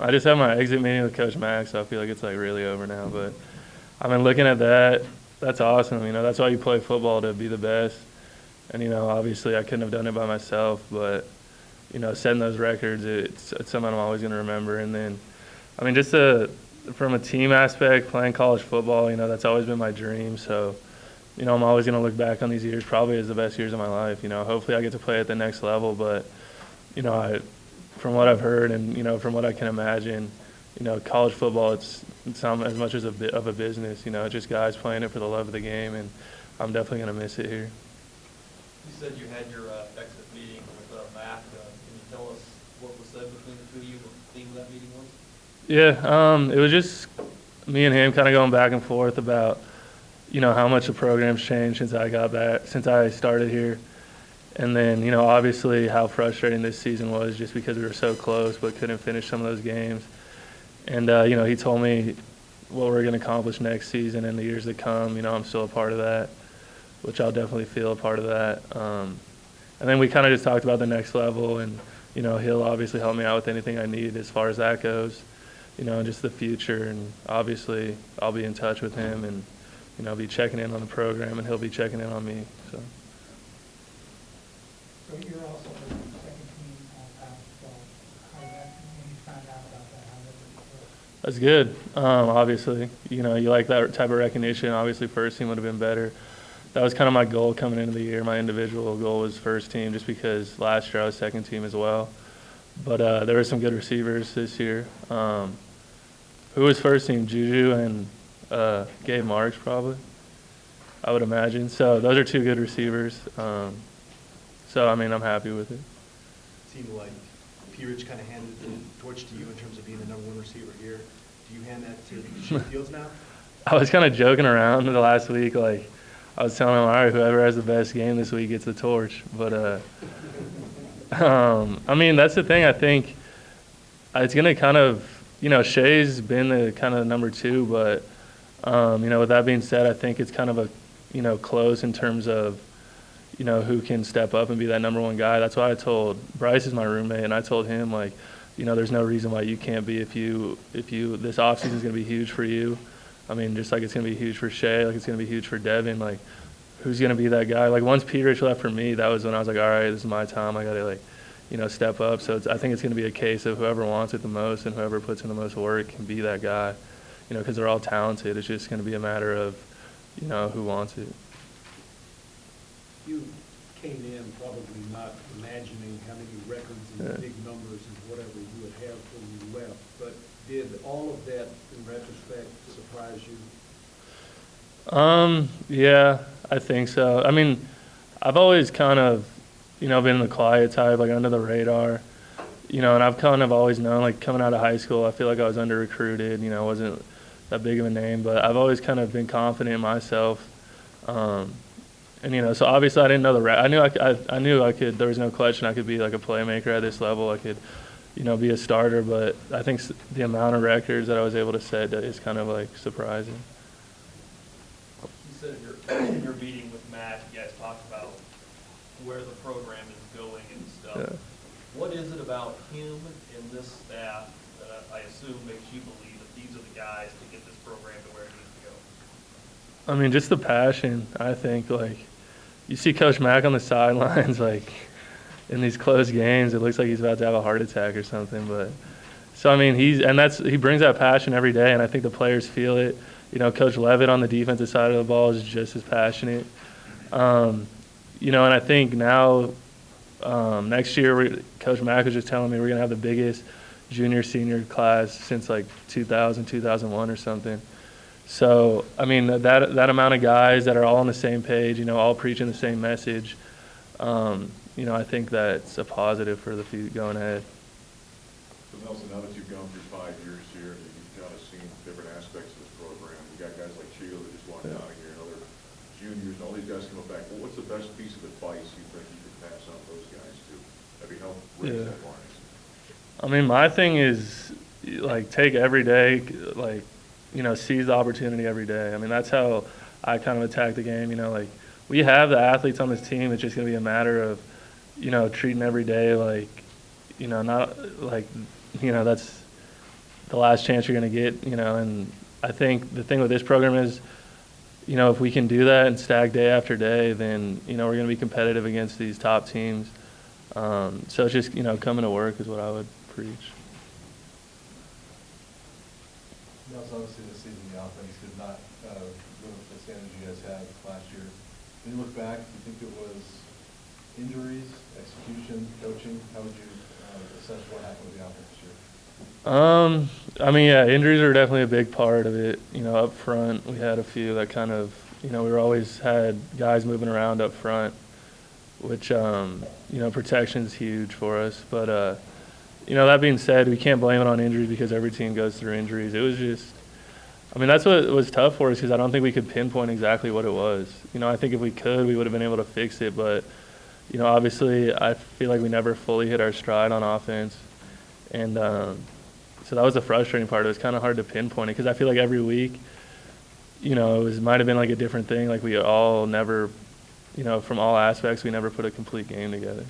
I just had my exit meeting with Coach Mack, so I feel like it's like really over now. But I mean, looking at that, that's awesome. That's why you play football, to be the best. And obviously I couldn't have done it by myself, but setting those records, it's something I'm always going to remember. And then, I mean, just from a team aspect, playing college football, that's always been my dream. So, I'm always going to look back on these years probably as the best years of my life. Hopefully I get to play at the next level, but from what I've heard and from what I can imagine, college football it's not as much as a bit of a business. It's just guys playing it for the love of the game, and I'm definitely going to miss it here. You said you had your exit meeting with Mac. Can you tell us what was said between the two of you, what the theme of that meeting was? Yeah, it was just me and him kind of going back and forth about how much the program's changed since I got back, since I started here. And then, obviously how frustrating this season was just because we were so close but couldn't finish some of those games. And, he told me what we're going to accomplish next season and the years to come. I'm still a part of that, which I'll definitely feel a part of that. And then we kind of just talked about the next level, and, he'll obviously help me out with anything I need as far as that goes, and just the future. And obviously I'll be in touch with him and, be checking in on the program, and he'll be checking in on me. So you're also the second team all-time, so how did that, when you found out about that, how did it feel? that's good. Obviously, you like that type of recognition. Obviously first team would have been better. That was kind of my goal coming into the year. My individual goal was first team, just because last year I was second team as well. But there were some good receivers this year. Who was first team? Juju and Gabe Marks, probably, I would imagine. So those are two good receivers. So, I mean, I'm happy with it. Seemed like P-Rich kind of handed the torch to you in terms of being the number one receiver here. Do you hand that to Shane Fields now? I was kind of joking around the last week. Like, I was telling him, all right, whoever has the best game this week gets the torch. But, I mean, that's the thing. I think it's going to kind of, Shay's been the kind of number two. But, with that being said, I think it's kind of a, close in terms of, who can step up and be that number one guy. That's why I told Bryce is my roommate, and I told him, like, there's no reason why you can't be if you this offseason is going to be huge for you. I mean, just like it's going to be huge for Shay, like it's going to be huge for Devin. Like, who's going to be that guy? Like, once P-Rich left for me, that was when I was like, all right, this is my time. I got to, like, step up. So I think it's going to be a case of whoever wants it the most and whoever puts in the most work can be that guy, because they're all talented. It's just going to be a matter of, who wants it. You came in probably not imagining how many records and big numbers and whatever you would have when you left, but did all of that, in retrospect, surprise you? Yeah, I think so. I mean, I've always kind of, been the quiet type, like under the radar, and I've kind of always known, like coming out of high school, I feel like I was under-recruited, wasn't that big of a name, but I've always kind of been confident in myself. And, so obviously I didn't know I knew I could, there was no question I could be like a playmaker at this level. I could, be a starter, but I think the amount of records that I was able to set is kind of like surprising. You said in your meeting with Matt, you guys talked about where the program is going and stuff. Yeah. What is it about him and this staff that I assume makes you believe that these are the guys to get this program to where it needs to go? I mean, just the passion. I think, like, you see Coach Mack on the sidelines, like, in these close games, it looks like he's about to have a heart attack or something. But so I mean, he brings that passion every day, and I think the players feel it. Coach Levitt on the defensive side of the ball is just as passionate. And I think now next year, Coach Mack was just telling me we're gonna have the biggest junior-senior class since like 2000, 2001 or something. So, I mean, that amount of guys that are all on the same page, all preaching the same message, I think that's a positive for the future going ahead. So, Nelson, now that you've gone through 5 years here and you've kind of seen different aspects of this program, you got guys like Shield that just walked out of here and other juniors and all these guys coming back. Well, what's the best piece of advice you think you could pass on to those guys to maybe help raise that line? I mean, my thing is, like, take every day, like, seize the opportunity every day. I mean, that's how I kind of attack the game. Like, we have the athletes on this team. It's just going to be a matter of, treating every day like, not like, that's the last chance you're going to get, and I think the thing with this program is, if we can do that and stack day after day, then, we're going to be competitive against these top teams. So it's just, coming to work is what I would preach. Obviously this season the offense did not live up to the standards you guys had last year. When you look back, do you think it was injuries, execution, coaching? How would you assess what happened with the offense this year? Yeah, injuries are definitely a big part of it. Up front, we had a few that kind of, we always had guys moving around up front, which, protection's huge for us. But, that being said, we can't blame it on injuries because every team goes through injuries. It was just, that's what was tough for us because I don't think we could pinpoint exactly what it was. I think if we could, we would have been able to fix it. But, obviously I feel like we never fully hit our stride on offense. And so that was the frustrating part. It was kind of hard to pinpoint it because I feel like every week, it might have been like a different thing. Like we all never, from all aspects, we never put a complete game together.